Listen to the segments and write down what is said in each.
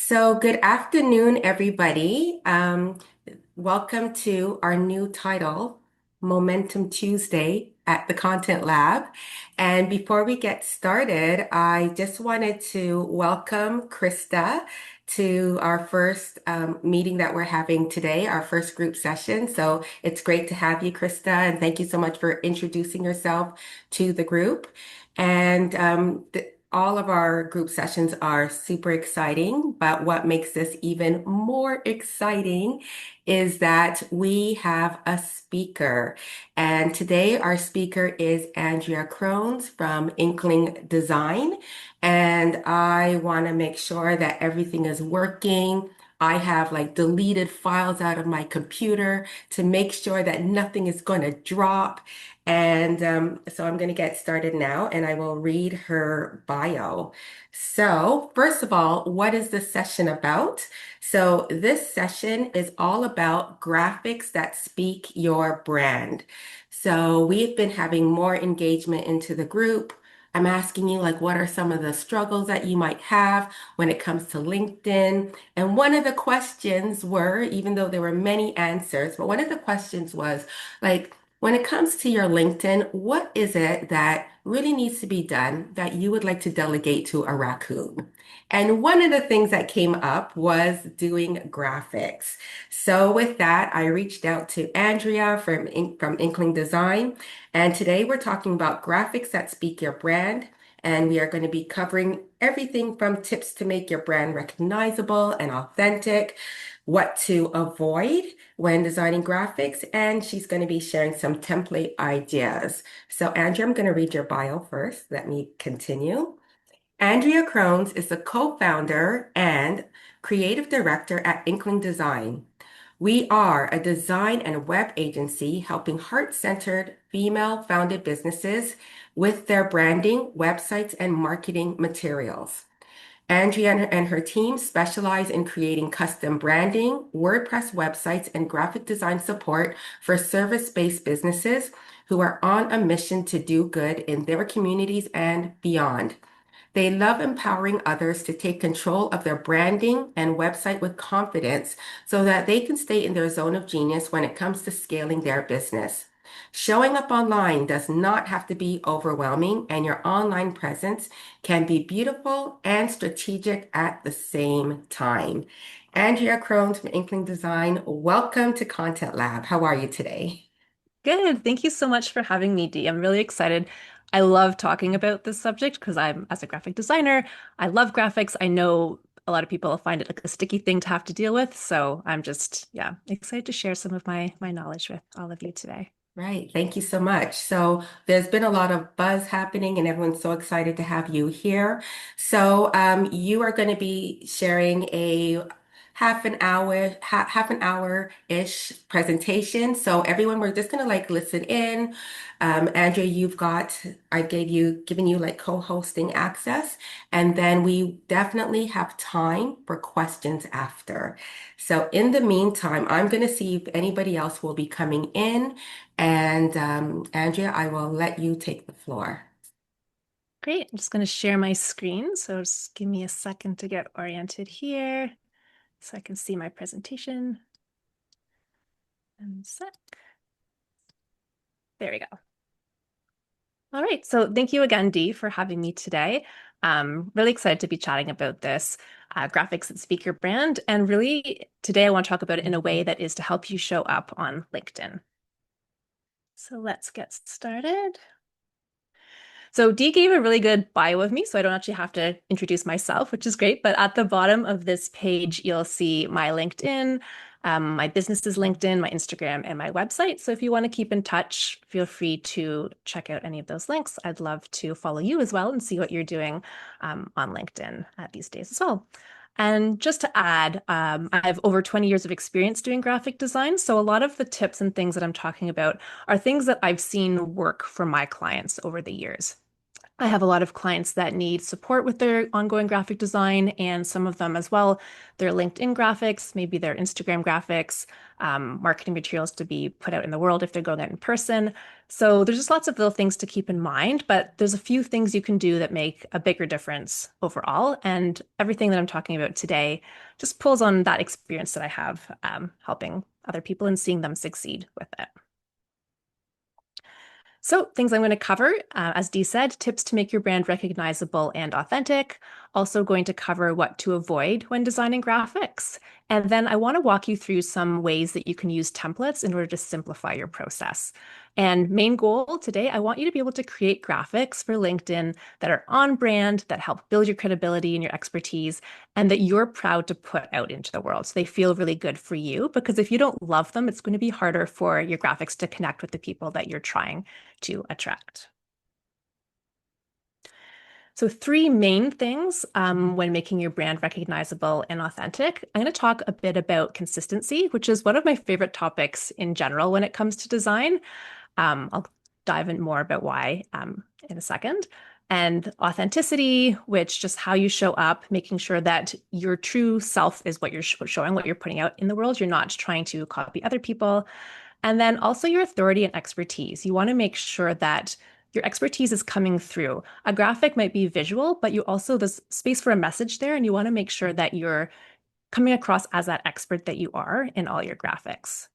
Good afternoon, everybody. Welcome to our new title, Momentum Tuesday at the Content Lab. And before we get started, I just wanted to welcome Krista to our first meeting that we're having today, our first group session. So it's great to have you, Krista, and thank you so much for introducing yourself to the group. And all of our group sessions are super exciting, but what makes this even more exciting is that we have a speaker. And today our speaker is Andrea Krones from Inkling Design. And I want to make sure that everything is working. I have like deleted files out of my computer to make sure that nothing is going to drop. And so I'm going to get started now and I will read her bio. So, first of all, what is this session about? So, this session is all about graphics that speak your brand. So, we've been having more engagement into the group. I'm asking you, like, what are some of the struggles that you might have when it comes to LinkedIn? And one of the questions were, even though there were many answers, but one of the questions was, like, when it comes to your LinkedIn, what is it that really needs to be done that you would like to delegate to a raccoon? And one of the things that came up was doing graphics. So with that, I reached out to Andrea from Inkling Design, and today we're talking about graphics that speak your brand. And we are going to be covering everything from tips to make your brand recognizable and authentic, what to avoid when designing graphics, and she's going to be sharing some template ideas. So, Andrea, I'm going to read your bio first. Let me continue. Andrea Krones is the co-founder and creative director at Inkling Design. We are a design and web agency helping heart-centered, female-founded businesses with their branding, websites, and marketing materials. Andrea and her team specialize in creating custom branding, WordPress websites, and graphic design support for service-based businesses who are on a mission to do good in their communities and beyond. They love empowering others to take control of their branding and website with confidence so that they can stay in their zone of genius when it comes to scaling their business. Showing up online does not have to be overwhelming, and your online presence can be beautiful and strategic at the same time. Andrea Krones from Inkling Design, welcome to Content Lab. How are you today? Good. Thank you so much for having me, Dee. I'm really excited. I love talking about this subject because as a graphic designer, I love graphics. I know a lot of people find it like a sticky thing to have to deal with. So I'm just, yeah, excited to share some of my knowledge with all of you today. Right. Thank you so much. So there's been a lot of buzz happening and everyone's so excited to have you here. So you are going to be sharing a half an hour-ish presentation. So everyone, we're just going to like listen in. Andrea, given you like co-hosting access, and then we definitely have time for questions after. So in the meantime, I'm going to see if anybody else will be coming in. And Andrea, I will let you take the floor. Great. I'm just going to share my screen. So just give me a second to get oriented here so I can see my presentation. And sec. There we go. All right. So thank you again, Dee, for having me today. Really excited to be chatting about this graphics that speak your brand. And really, today I want to talk about it in a way that is to help you show up on LinkedIn. So let's get started. So Dee gave a really good bio of me, so I don't actually have to introduce myself, which is great. But at the bottom of this page, you'll see my LinkedIn, my business's LinkedIn, my Instagram, and my website. So if you want to keep in touch, feel free to check out any of those links. I'd love to follow you as well and see what you're doing on LinkedIn these days as well. And just to add, I have over 20 years of experience doing graphic design. So a lot of the tips and things that I'm talking about are things that I've seen work for my clients over the years. I have a lot of clients that need support with their ongoing graphic design, and some of them as well, their LinkedIn graphics, maybe their Instagram graphics, marketing materials to be put out in the world if they're going out in person. So there's just lots of little things to keep in mind, but there's a few things you can do that make a bigger difference overall. And everything that I'm talking about today just pulls on that experience that I have helping other people and seeing them succeed with it. So, things I'm going to cover, as Dee said, tips to make your brand recognizable and authentic. Also, going to cover what to avoid when designing graphics. And then I want to walk you through some ways that you can use templates in order to simplify your process. And main goal today, I want you to be able to create graphics for LinkedIn that are on brand, that help build your credibility and your expertise, and that you're proud to put out into the world. So they feel really good for you, because if you don't love them, it's going to be harder for your graphics to connect with the people that you're trying to attract. So, three main things when making your brand recognizable and authentic. I'm going to talk a bit about consistency, which is one of my favorite topics in general when it comes to design. I'll dive in more about why in a second. And authenticity, which just how you show up, making sure that your true self is what you're showing, what you're putting out in the world. You're not trying to copy other people. And then also your authority and expertise. You want to make sure that your expertise is coming through. A graphic might be visual, but there's space for a message there, and you want to make sure that you're coming across as that expert that you are in all your graphics.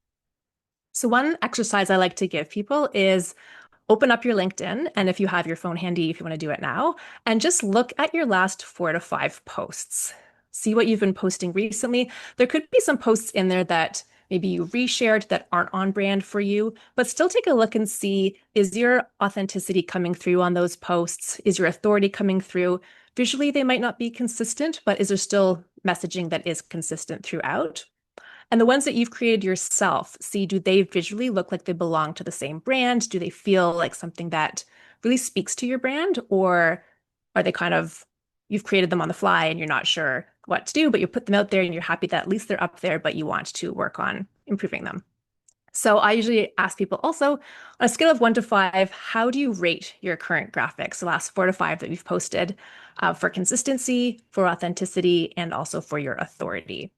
So one exercise I like to give people is open up your LinkedIn, and if you have your phone handy, if you want to do it now, and just look at your last 4 to 5 posts. See what you've been posting recently. There could be some posts in there that maybe you reshared that aren't on brand for you, but still take a look and see, is your authenticity coming through on those posts? Is your authority coming through? Visually, they might not be consistent, but is there still messaging that is consistent throughout? And the ones that you've created yourself, see, do they visually look like they belong to the same brand? Do they feel like something that really speaks to your brand? Or are they kind of, you've created them on the fly and you're not sure what to do, but you put them out there and you're happy that at least they're up there, but you want to work on improving them? So I usually ask people also, on a scale of 1 to 5, how do you rate your current graphics, the last 4 to 5 that you've posted, for consistency, for authenticity, and also for your authority?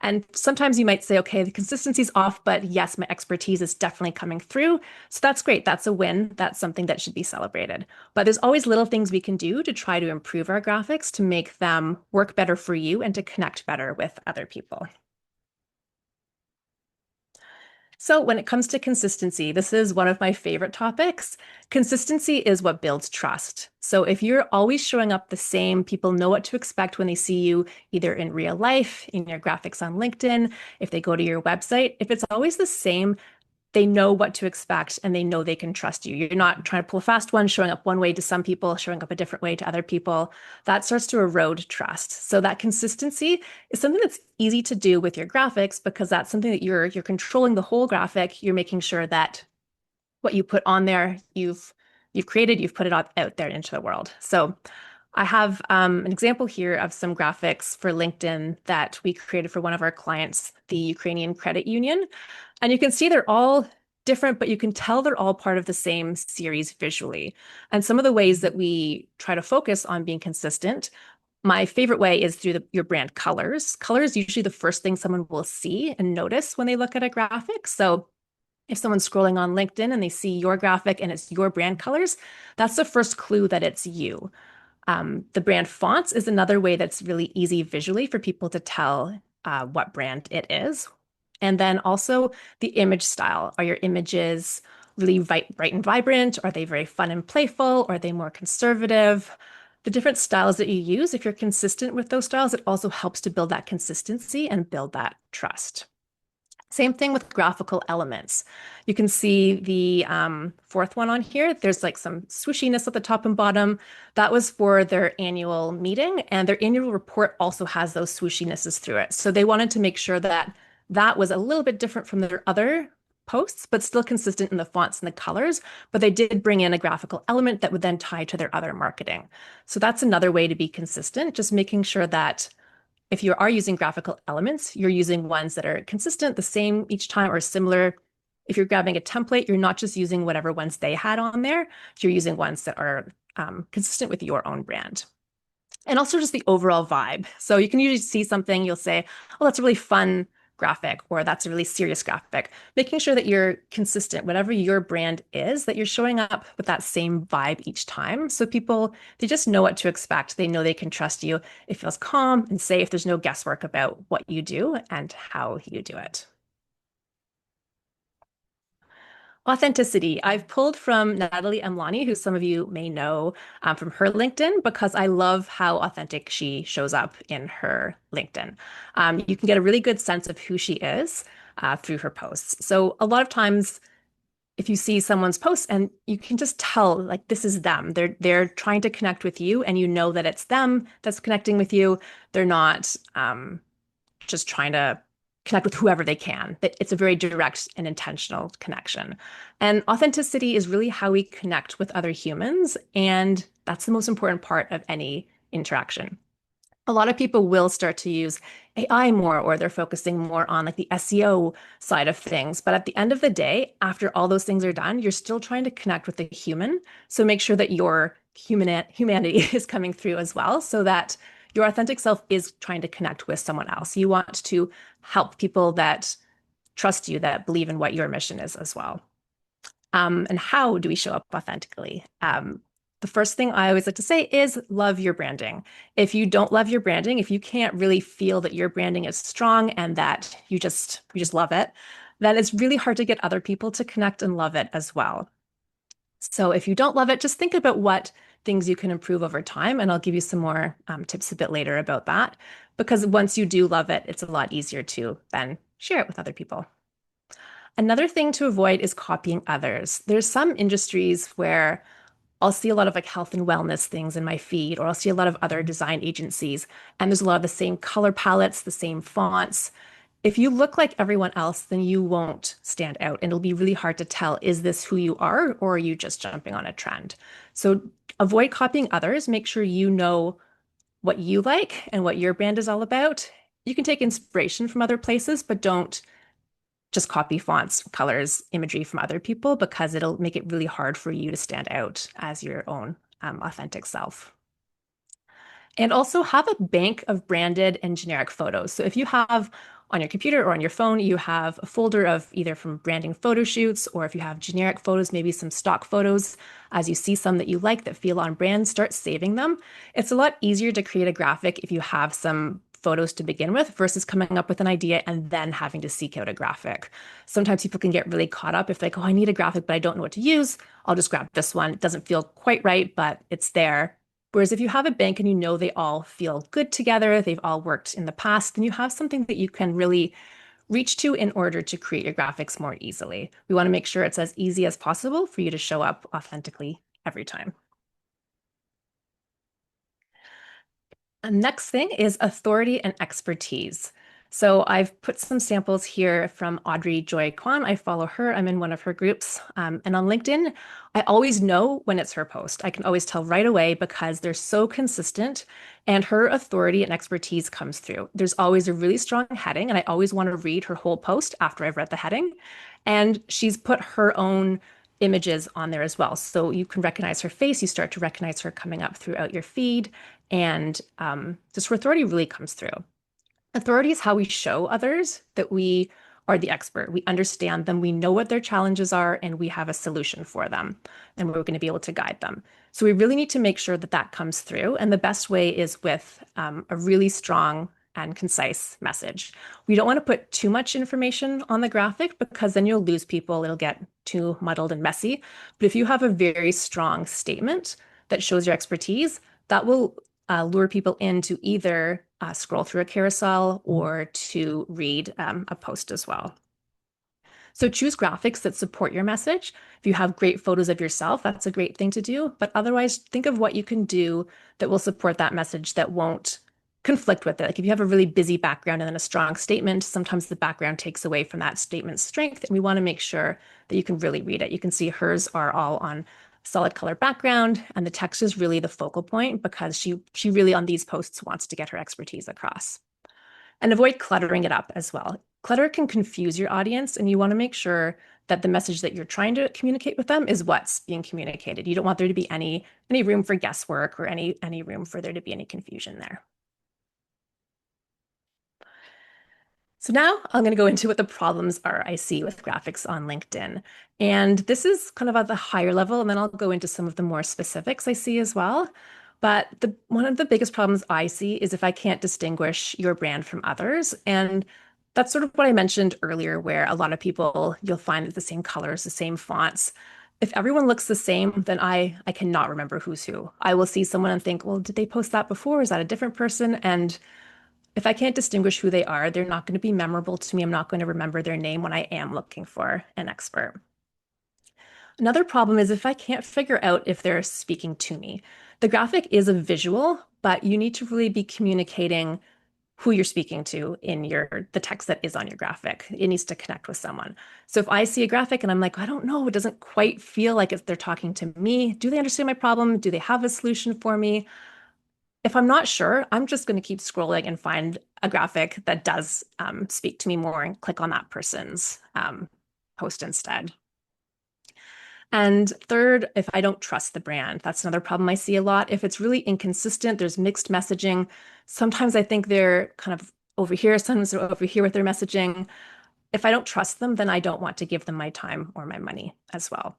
And sometimes you might say, okay, the consistency's off, but yes, my expertise is definitely coming through. So that's great. That's a win. That's something that should be celebrated. But there's always little things we can do to try to improve our graphics to make them work better for you and to connect better with other people. So when it comes to consistency, this is one of my favorite topics. Consistency is what builds trust. So if you're always showing up the same, people know what to expect when they see you either in real life, in your graphics on LinkedIn, if they go to your website. If it's always the same, they know what to expect and they know they can trust you. You're not trying to pull a fast one, showing up one way to some people, showing up a different way to other people. That starts to erode trust. So that consistency is something that's easy to do with your graphics, because that's something that you're controlling the whole graphic. You're making sure that what you put on there, you've created, you've put it out there into the world. So I have an example here of some graphics for LinkedIn that we created for one of our clients, the Ukrainian Credit Union. And you can see they're all different, but you can tell they're all part of the same series visually. And some of the ways that we try to focus on being consistent, my favorite way is through your brand colors. Color is usually the first thing someone will see and notice when they look at a graphic. So if someone's scrolling on LinkedIn and they see your graphic and it's your brand colors, that's the first clue that it's you. The brand fonts is another way that's really easy visually for people to tell what brand it is. And then also the image style. Are your images really bright and vibrant? Are they very fun and playful? Are they more conservative? The different styles that you use, if you're consistent with those styles, it also helps to build that consistency and build that trust. Same thing with graphical elements. You can see the fourth one on here. There's like some swooshiness at the top and bottom. That was for their annual meeting, and their annual report also has those swooshinesses through it. So they wanted to make sure that that was a little bit different from their other posts, but still consistent in the fonts and the colors. But they did bring in a graphical element that would then tie to their other marketing. So that's another way to be consistent, just making sure that if you are using graphical elements, you're using ones that are consistent, the same each time, or similar. If you're grabbing a template, you're not just using whatever ones they had on there. You're using ones that are consistent with your own brand. And also just the overall vibe. So you can usually see something, you'll say, oh, that's a really fun graphic, or that's a really serious graphic. Making sure that you're consistent, whatever your brand is, that you're showing up with that same vibe each time. So people, they just know what to expect. They know they can trust you. It feels calm and safe. There's no guesswork about what you do and how you do it. Authenticity. I've pulled from Natalie Emlani, who some of you may know from her LinkedIn, because I love how authentic she shows up in her LinkedIn. You can get a really good sense of who she is through her posts. So a lot of times, if you see someone's posts and you can just tell, like, this is them. They're trying to connect with you, and you know that it's them that's connecting with you. They're not just trying to connect with whoever they can. It's a very direct and intentional connection. And authenticity is really how we connect with other humans. And that's the most important part of any interaction. A lot of people will start to use AI more, or they're focusing more on like the SEO side of things. But at the end of the day, after all those things are done, you're still trying to connect with the human. So make sure that your humanity is coming through as well, so that your authentic self is trying to connect with someone else. You want to help people that trust you, that believe in what your mission is as well. And how do we show up authentically? The first thing I always like to say is love your branding. If you don't love your branding, if you can't really feel that your branding is strong and that you just love it, then it's really hard to get other people to connect and love it as well. So if you don't love it, just think about what things you can improve over time. And I'll give you some more tips a bit later about that. Because once you do love it, it's a lot easier to then share it with other people. Another thing to avoid is copying others. There's some industries where I'll see a lot of like health and wellness things in my feed, or I'll see a lot of other design agencies, and there's a lot of the same color palettes, the same fonts. If you look like everyone else, then you won't stand out, and it'll be really hard to tell, is this who you are, or are you just jumping on a trend? So avoid copying others. Make sure you know what you like and what your brand is all about. You can take inspiration from other places, but don't just copy fonts, colors, imagery from other people, because it'll make it really hard for you to stand out as your own authentic self. And also have a bank of branded and generic photos. So if you have on your computer or on your phone, you have a folder of either from branding photo shoots, or if you have generic photos, maybe some stock photos, as you see some that you like that feel on brand, start saving them. It's a lot easier to create a graphic if you have some photos to begin with versus coming up with an idea and then having to seek out a graphic. Sometimes people can get really caught up if they're like, oh, I need a graphic, but I don't know what to use. I'll just grab this one. It doesn't feel quite right, but it's there. Whereas if you have a bank and you know they all feel good together, they've all worked in the past, then you have something that you can really reach to in order to create your graphics more easily. We want to make sure it's as easy as possible for you to show up authentically every time. The next thing is authority and expertise. So I've put some samples here from Audrey Joy Kwan. I follow her. I'm in one of her groups. And on LinkedIn, I always know when it's her post. I can always tell right away because they're so consistent and her authority and expertise comes through. There's always a really strong heading, and I always want to read her whole post after I've read the heading. And she's put her own images on there as well. So you can recognize her face. You start to recognize her coming up throughout your feed. And this authority really comes through. Authority is how we show others that we are the expert. We understand them, we know what their challenges are, and we have a solution for them, and we're going to be able to guide them. So we really need to make sure that that comes through. And the best way is with a really strong and concise message. We don't want to put too much information on the graphic because then you'll lose people. It'll get too muddled and messy. But if you have a very strong statement that shows your expertise, that will lure people in to either scroll through a carousel or to read a post as well. So choose graphics that support your message. If you have great photos of yourself, that's a great thing to do. But otherwise, think of what you can do that will support that message that won't conflict with it. Like if you have a really busy background and then a strong statement, sometimes the background takes away from that statement's strength. And we want to make sure that you can really read it. You can see hers are all on solid color background, and the text is really the focal point because she really on these posts wants to get her expertise across. And avoid cluttering it up as well. Clutter can confuse your audience, and you want to make sure that the message that you're trying to communicate with them is what's being communicated. You don't want there to be any room for guesswork or any room for there to be any confusion there. So now I'm going to go into what the problems are I see with graphics on LinkedIn. And this is kind of at the higher level, and then I'll go into some of the more specifics I see as well. But one of the biggest problems I see is if I can't distinguish your brand from others. And that's sort of what I mentioned earlier, where a lot of people, you'll find the same colors, the same fonts. If everyone looks the same, then I cannot remember who's who. I will see someone and think, well, did they post that before? Is that a different person? And if I can't distinguish who they are, they're not going to be memorable to me. I'm not going to remember their name when I am looking for an expert. Another problem is if I can't figure out if they're speaking to me. The graphic is a visual, but you need to really be communicating who you're speaking to in the text that is on your graphic. It needs to connect with someone. So if I see a graphic and I'm like, I don't know, it doesn't quite feel like they're talking to me. Do they understand my problem? Do they have a solution for me? If I'm not sure, I'm just going to keep scrolling and find a graphic that does speak to me more and click on that person's post instead. And third, if I don't trust the brand, that's another problem I see a lot. If it's really inconsistent, there's mixed messaging. Sometimes I think they're kind of over here, sometimes they're over here with their messaging. If I don't trust them, then I don't want to give them my time or my money as well.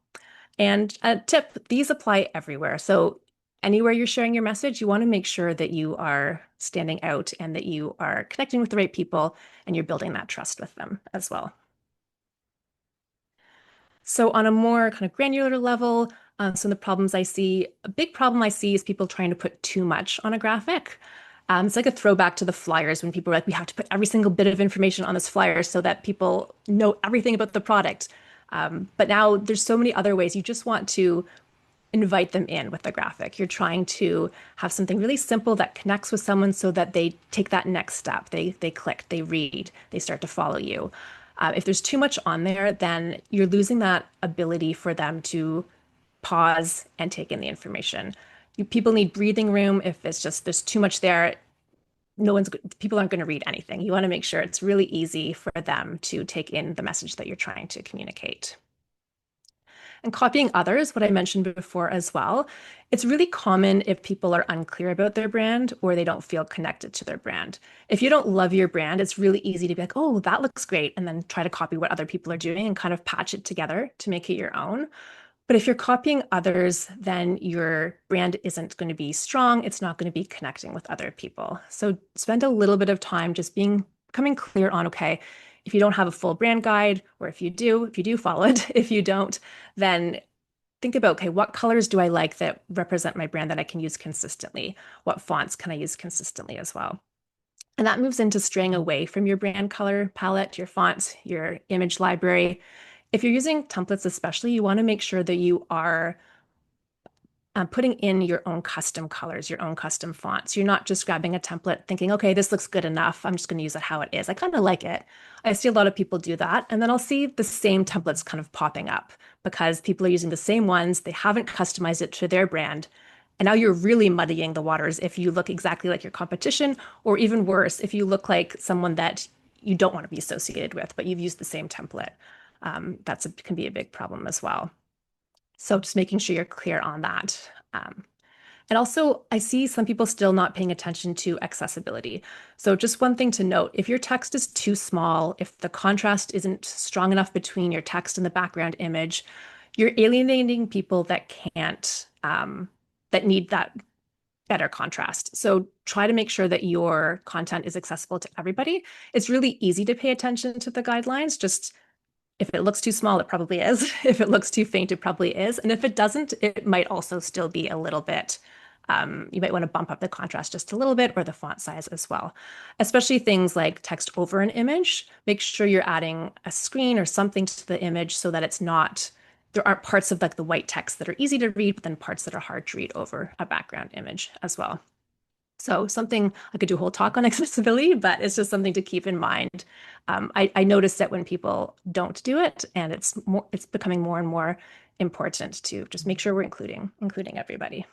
And a tip, these apply everywhere. So anywhere you're sharing your message, you want to make sure that you are standing out and that you are connecting with the right people and you're building that trust with them as well. So on a more kind of granular level, some of the problems I see, a big problem I see is people trying to put too much on a graphic. It's like a throwback to the flyers when people were like, we have to put every single bit of information on this flyer so that people know everything about the product. But now there's so many other ways. You just want to invite them in with the graphic. You're trying to have something really simple that connects with someone so that they take that next step. They click, they read, they start to follow you. If there's too much on there, then you're losing that ability for them to pause and take in the information. People need breathing room. If it's just there's too much there, people aren't going to read anything. You want to make sure it's really easy for them to take in the message that you're trying to communicate. And copying others, what I mentioned before as well, it's really common if people are unclear about their brand or they don't feel connected to their brand. If you don't love your brand, it's really easy to be like, oh, that looks great, and then try to copy what other people are doing and kind of patch it together to make it your own. But if you're copying others, then your brand isn't going to be strong. It's not going to be connecting with other people. So spend a little bit of time just becoming clear on, okay, if you don't have a full brand guide, or if you do follow it, if you don't, then think about, okay, what colors do I like that represent my brand that I can use consistently? What fonts can I use consistently as well? And that moves into straying away from your brand color palette, your fonts, your image library. If you're using templates, especially, you want to make sure that you are putting in your own custom colors, your own custom fonts. You're not just grabbing a template thinking, okay, this looks good enough. I'm just going to use it how it is. I kind of like it. I see a lot of people do that. And then I'll see the same templates kind of popping up because people are using the same ones. They haven't customized it to their brand. And now you're really muddying the waters if you look exactly like your competition, or even worse, if you look like someone that you don't want to be associated with, but you've used the same template. Can be a big problem as well. So just making sure you're clear on that. And also, I see some people still not paying attention to accessibility. So just one thing to note, if your text is too small, if the contrast isn't strong enough between your text and the background image, you're alienating people that that need that better contrast. So try to make sure that your content is accessible to everybody. It's really easy to pay attention to the guidelines. Just if it looks too small, it probably is. If it looks too faint, it probably is. And if it doesn't, it might also still be a little bit, you might want to bump up the contrast just a little bit or the font size as well. Especially things like text over an image. Make sure you're adding a screen or something to the image so that there aren't parts of like the white text that are easy to read, but then parts that are hard to read over a background image as well. So something I could do a whole talk on accessibility, but it's just something to keep in mind. I noticed that when people don't do it, and it's becoming more and more important to just make sure we're including everybody.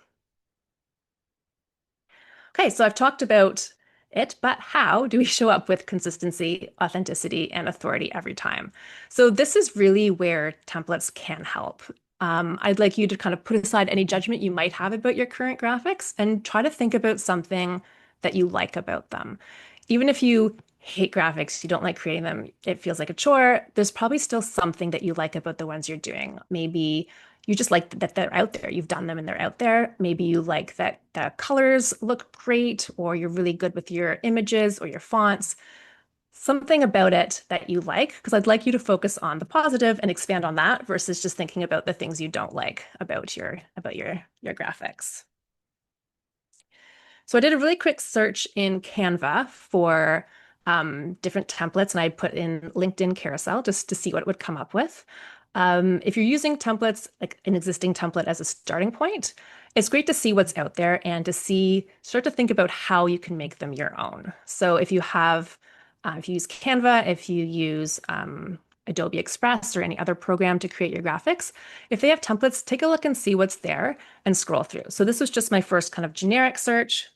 Okay, so I've talked about it, but how do we show up with consistency, authenticity, and authority every time? So this is really where templates can help. I'd like you to kind of put aside any judgment you might have about your current graphics and try to think about something that you like about them. Even if you hate graphics, you don't like creating them, it feels like a chore, there's probably still something that you like about the ones you're doing. Maybe you just like that they're out there. You've done them and they're out there. Maybe you like that the colors look great, or you're really good with your images or your fonts. Something about it that you like, because I'd like you to focus on the positive and expand on that versus just thinking about the things you don't like about your graphics. So I did a really quick search in Canva for different templates, and I put in LinkedIn carousel just to see what it would come up with. If you're using templates, like an existing template as a starting point, it's great to see what's out there and to start to think about how you can make them your own. So if you use Canva, if you use Adobe Express or any other program to create your graphics, if they have templates, take a look and see what's there and scroll through. So this was just my first kind of generic search.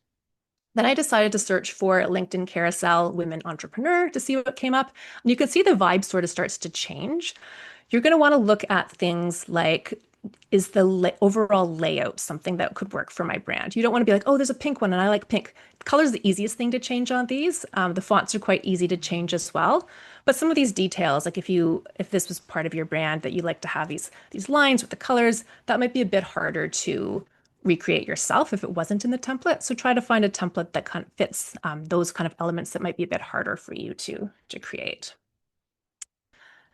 Then I decided to search for LinkedIn carousel women entrepreneur to see what came up. And you can see the vibe sort of starts to change. You're going to want to look at things like, is the overall layout something that could work for my brand? You don't want to be like, oh, there's a pink one and I like pink. Color is the easiest thing to change on these. The fonts are quite easy to change as well. But some of these details, like if this was part of your brand that you like to have these lines with the colors, that might be a bit harder to recreate yourself if it wasn't in the template. So try to find a template that kind of fits those kind of elements that might be a bit harder for you to create.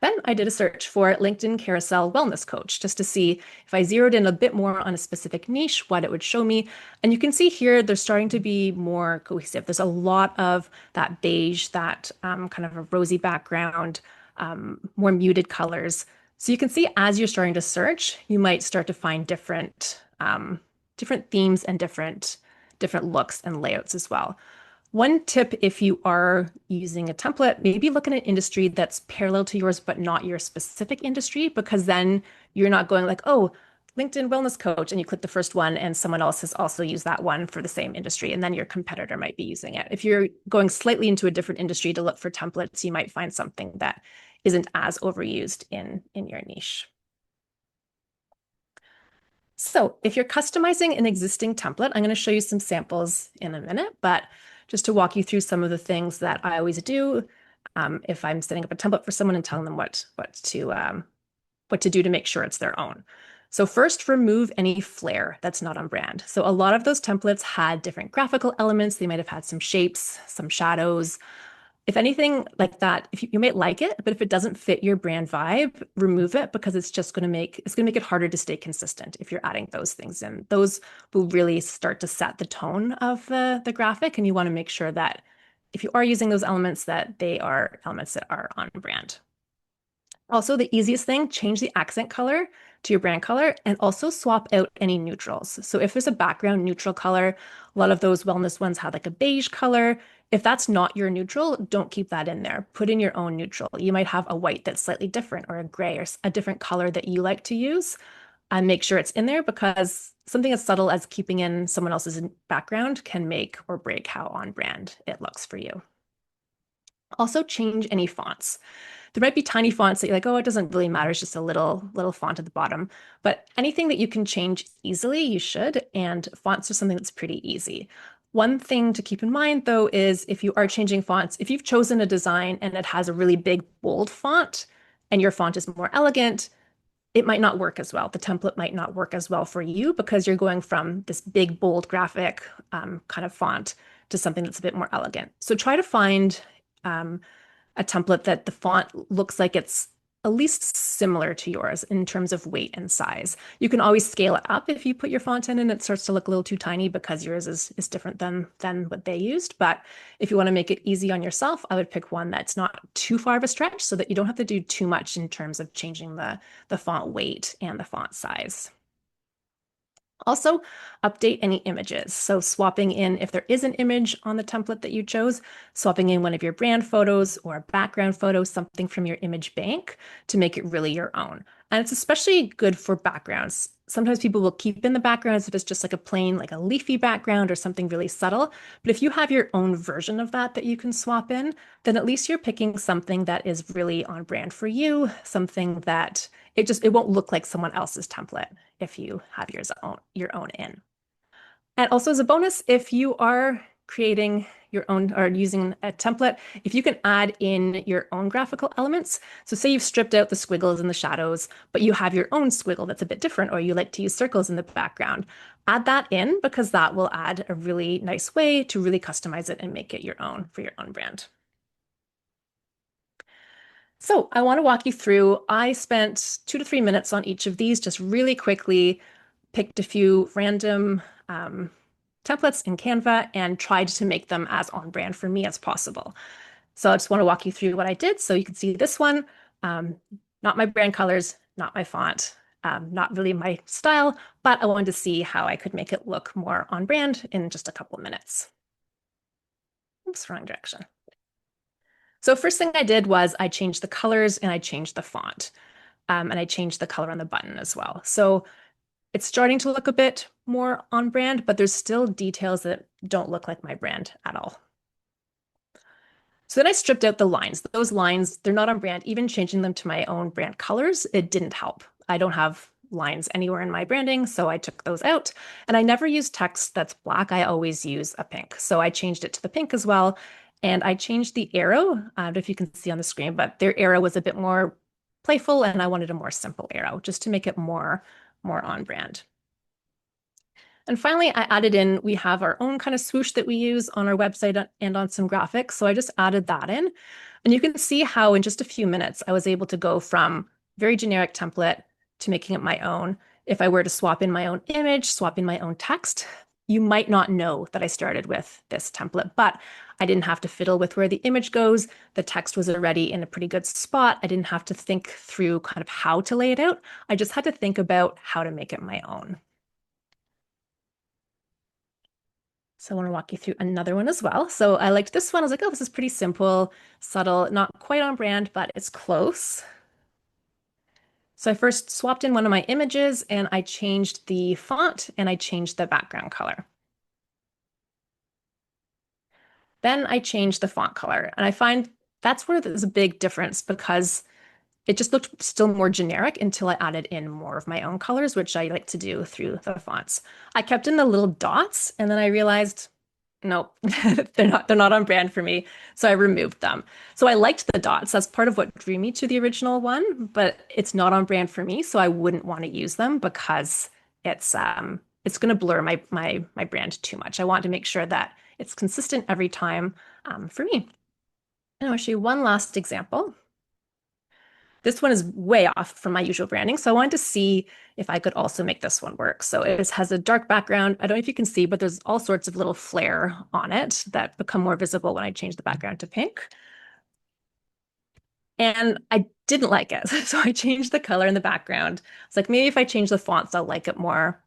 Then I did a search for LinkedIn Carousel Wellness Coach just to see if I zeroed in a bit more on a specific niche, what it would show me. And you can see here, they're starting to be more cohesive. There's a lot of that beige, that kind of a rosy background, more muted colors. So you can see as you're starting to search, you might start to find different themes and different looks and layouts as well. One tip, if you are using a template, maybe look at an industry that's parallel to yours, but not your specific industry, because then you're not going like, oh, LinkedIn Wellness Coach, and you click the first one and someone else has also used that one for the same industry, and then your competitor might be using it. If you're going slightly into a different industry to look for templates, you might find something that isn't as overused in your niche. So if you're customizing an existing template, I'm going to show you some samples in a minute, but just to walk you through some of the things that I always do if I'm setting up a template for someone and telling them what to do to make sure it's their own. So first, remove any flair that's not on brand. So a lot of those templates had different graphical elements. They might have had some shapes, some shadows, if anything like that, if you might like it, but if it doesn't fit your brand vibe, remove it because it's going to make it harder to stay consistent if you're adding those things in. Those will really start to set the tone of the graphic, and you want to make sure that if you are using those elements, that they are elements that are on brand. Also, the easiest thing, change the accent color to your brand color and also swap out any neutrals. So if there's a background neutral color, a lot of those wellness ones have like a beige color. If that's not your neutral, don't keep that in there. Put in your own neutral. You might have a white that's slightly different or a gray or a different color that you like to use, and make sure it's in there because something as subtle as keeping in someone else's background can make or break how on brand it looks for you. Also change any fonts. There might be tiny fonts that you're like, oh, it doesn't really matter. It's just a little font at the bottom. But anything that you can change easily, you should. And fonts are something that's pretty easy. One thing to keep in mind, though, is if you are changing fonts, if you've chosen a design and it has a really big, bold font and your font is more elegant, it might not work as well. The template might not work as well for you because you're going from this big, bold graphic kind of font to something that's a bit more elegant. So try to find a template that the font looks like it's at least similar to yours in terms of weight and size. You can always scale it up if you put your font in and it starts to look a little too tiny because yours is different than what they used. But if you want to make it easy on yourself, I would pick one that's not too far of a stretch so that you don't have to do too much in terms of changing the font weight and the font size. Also, update any images. So swapping in, if there is an image on the template that you chose, swapping in one of your brand photos or a background photo, something from your image bank to make it really your own. And it's especially good for backgrounds. sometimes people will keep in the background as if it's just like a plain, like a leafy background or something really subtle. But if you have your own version of that that you can swap in, then at least you're picking something that is really on brand for you, something that it won't look like someone else's template if you have your own in. And also as a bonus, if you are creating your own or using a template, if you can add in your own graphical elements. So say you've stripped out the squiggles and the shadows, but you have your own squiggle that's a bit different, or you like to use circles in the background, add that in because that will add a really nice way to really customize it and make it your own for your own brand. So I want to walk you through, I spent 2 to 3 minutes on each of these, just really quickly picked a few random templates in Canva and tried to make them as on brand for me as possible. So I just want to walk you through what I did. So you can see this one, um, not my brand colors, not my font, not really my style, but I wanted to see how I could make it look more on brand in just a couple of minutes. Oops, wrong direction. So first thing I did was I changed the colors and I changed the font. And I changed the color on the button as well. So it's starting to look a bit more on brand, but there's still details that don't look like my brand at all. So then I stripped out the lines. Those lines, they're not on brand. Even changing them to my own brand colors, it didn't help. I don't have lines anywhere in my branding, so I took those out. And I never use text that's black. I always use a pink. So I changed it to the pink as well. And I changed the arrow. I don't know if you can see on the screen, but their arrow was a bit more playful, and I wanted a more simple arrow just to make it more on brand. And finally, I added in, we have our own kind of swoosh that we use on our website and on some graphics. So I just added that in. And you can see how in just a few minutes, I was able to go from very generic template to making it my own. If I were to swap in my own image, swap in my own text, you might not know that I started with this template, but I didn't have to fiddle with where the image goes. The text was already in a pretty good spot. I didn't have to think through kind of how to lay it out. I just had to think about how to make it my own. So I want to walk you through another one as well. So I liked this one. I was like, oh, this is pretty simple, subtle, not quite on brand, but it's close. So I first swapped in one of my images and I changed the font and I changed the background color. Then I changed the font color. And I find that's where there's a big difference because it just looked still more generic until I added in more of my own colors, which I like to do through the fonts. I kept in the little dots and then I realized nope, they're not on brand for me. So I removed them. So I liked the dots. That's part of what drew me to the original one, but it's not on brand for me. So I wouldn't want to use them because it's going to blur my brand too much. I want to make sure that it's consistent every time for me. And I'll show you one last example. This one is way off from my usual branding. So I wanted to see if I could also make this one work. So it has a dark background. I don't know if you can see, but there's all sorts of little flare on it that become more visible when I change the background to pink. And I didn't like it. So I changed the color in the background. It's like, maybe if I change the fonts, I'll like it more.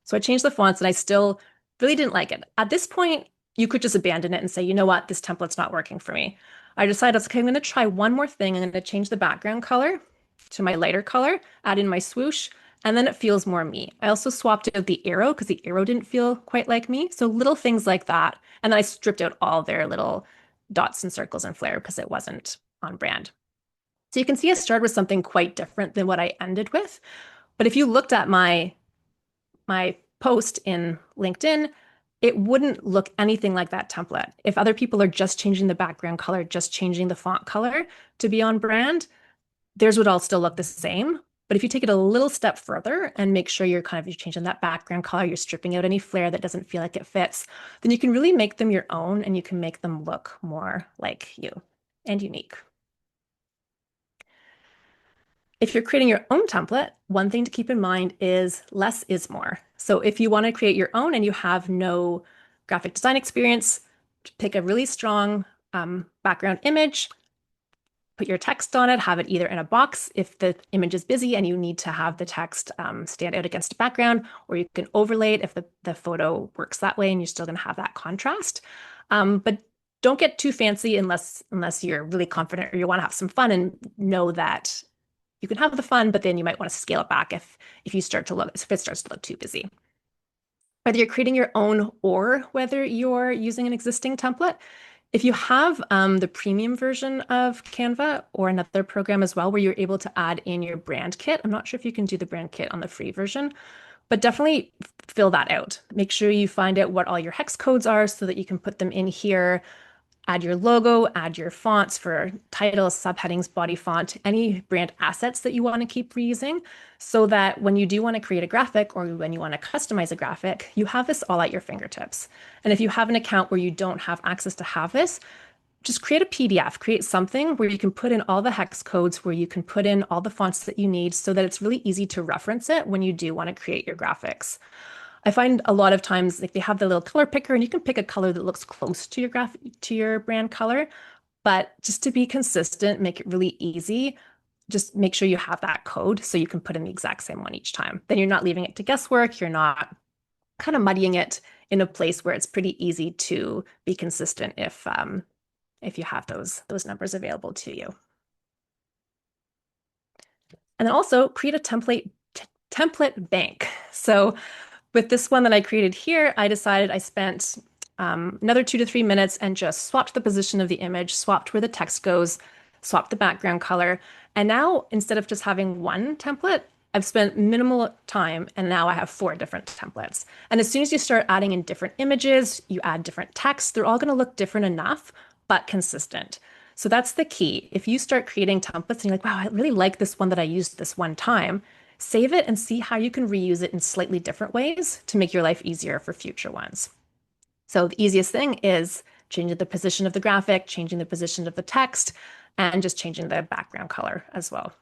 So I changed the fonts and I still really didn't like it. At this point, you could just abandon it and say, you know what, this template's not working for me. I decided, okay, I'm going to try one more thing. I'm going to change the background color to my lighter color, add in my swoosh, and then it feels more me. I also swapped out the arrow because the arrow didn't feel quite like me. So little things like that. And then I stripped out all their little dots and circles and flare because it wasn't on brand. So you can see I started with something quite different than what I ended with. But if you looked at my post in LinkedIn, it wouldn't look anything like that template. If other people are just changing the background color, just changing the font color to be on brand, theirs would all still look the same. But if you take it a little step further and make sure you're changing that background color, you're stripping out any flare that doesn't feel like it fits, then you can really make them your own and you can make them look more like you and unique. If you're creating your own template, one thing to keep in mind is less is more. So if you want to create your own and you have no graphic design experience, pick a really strong background image, put your text on it, have it either in a box if the image is busy and you need to have the text stand out against a background, or you can overlay it if the photo works that way and you're still going to have that contrast. But don't get too fancy unless you're really confident or you want to have some fun and know that you can have the fun, but then you might want to scale it back if it starts to look too busy. Whether you're creating your own or whether you're using an existing template, if you have the premium version of Canva or another program as well, where you're able to add in your brand kit, I'm not sure if you can do the brand kit on the free version, but definitely fill that out. Make sure you find out what all your hex codes are so that you can put them in here. Add your logo, add your fonts for titles, subheadings, body font, any brand assets that you want to keep reusing, so that when you do want to create a graphic or when you want to customize a graphic, you have this all at your fingertips. And if you have an account where you don't have access to have this, just create a PDF, create something where you can put in all the hex codes, where you can put in all the fonts that you need so that it's really easy to reference it when you do want to create your graphics. I find a lot of times like they have the little color picker and you can pick a color that looks close to your brand color, but just to be consistent, make it really easy. Just make sure you have that code so you can put in the exact same one each time. Then you're not leaving it to guesswork. You're not kind of muddying it in a place where it's pretty easy to be consistent if you have those numbers available to you. And then also create a template bank. So with this one that I created here, I decided I spent another 2 to 3 minutes and just swapped the position of the image, swapped where the text goes, swapped the background color. And now instead of just having one template, I've spent minimal time and now I have 4 different templates. And as soon as you start adding in different images, you add different text, they're all going to look different enough, but consistent. So that's the key. If you start creating templates and you're like, wow, I really like this one that I used this one time, save it and see how you can reuse it in slightly different ways to make your life easier for future ones. So the easiest thing is changing the position of the graphic, changing the position of the text, and just changing the background color as well.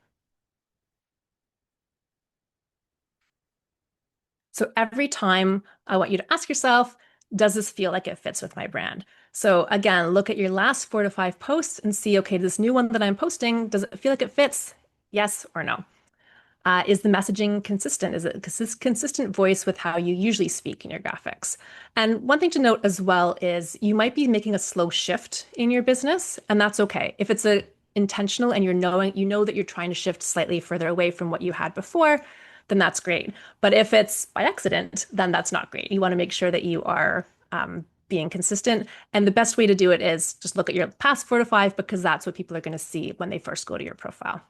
So every time I want you to ask yourself, does this feel like it fits with my brand? So again, look at your last 4 to 5 posts and see, okay, this new one that I'm posting, does it feel like it fits? Yes or no? Is the messaging consistent? Is it a consistent voice with how you usually speak in your graphics? And one thing to note as well is you might be making a slow shift in your business, and that's okay. If it's intentional and you know that you're trying to shift slightly further away from what you had before, then that's great. But if it's by accident, then that's not great. You want to make sure that you are being consistent. And the best way to do it is just look at your past 4 to 5 because that's what people are going to see when they first go to your profile.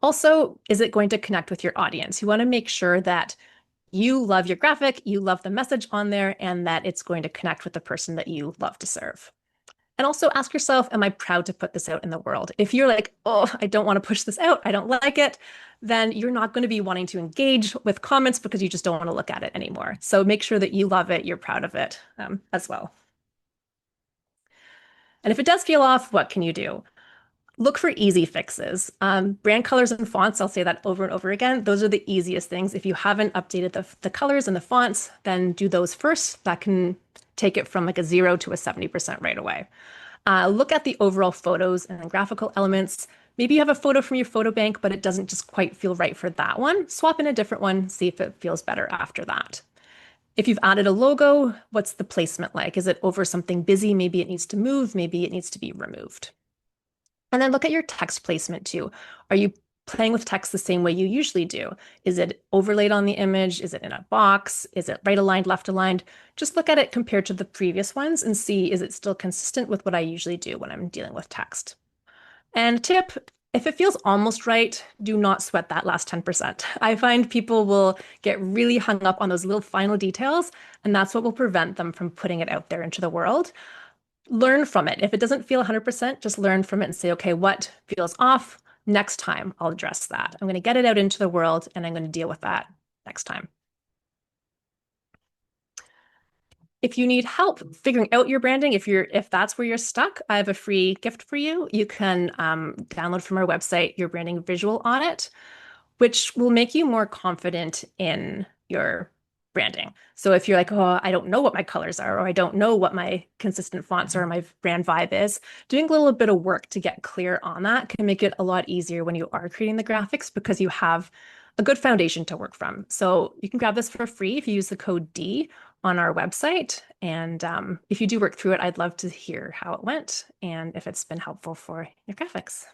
Also, is it going to connect with your audience? You want to make sure that you love your graphic, you love the message on there, and that it's going to connect with the person that you love to serve. And also ask yourself, am I proud to put this out in the world? If you're like, oh, I don't want to push this out, I don't like it, then you're not going to be wanting to engage with comments because you just don't want to look at it anymore. So make sure that you love it, you're proud of it as well. And if it does feel off, what can you do? Look for easy fixes. Brand colors and fonts, I'll say that over and over again. Those are the easiest things. If you haven't updated the colors and the fonts, then do those first. That can take it from like a 0 to a 70% right away. Look at the overall photos and graphical elements. Maybe you have a photo from your photo bank, but it doesn't just quite feel right for that one. Swap in a different one, see if it feels better after that. If you've added a logo, what's the placement like? Is it over something busy? Maybe it needs to move, maybe it needs to be removed. And then look at your text placement too. Are you playing with text the same way you usually do? Is it overlaid on the image? Is it in a box? Is it right aligned, left aligned? Just look at it compared to the previous ones and see, is it still consistent with what I usually do when I'm dealing with text? And tip, if it feels almost right, do not sweat that last 10%. I find people will get really hung up on those little final details, and that's what will prevent them from putting it out there into the world. Learn from it. If it doesn't feel 100%, just learn from it and say, okay, what feels off? Next time I'll address that. I'm going to get it out into the world and I'm going to deal with that next time. If you need help figuring out your branding, if that's where you're stuck, I have a free gift for you. You can download from our website your branding visual audit, which will make you more confident in your branding. So if you're like, oh, I don't know what my colors are, or I don't know what my consistent fonts are, or my brand vibe is, doing a little bit of work to get clear on that can make it a lot easier when you are creating the graphics because you have a good foundation to work from. So you can grab this for free if you use the code D on our website. And if you do work through it, I'd love to hear how it went and if it's been helpful for your graphics.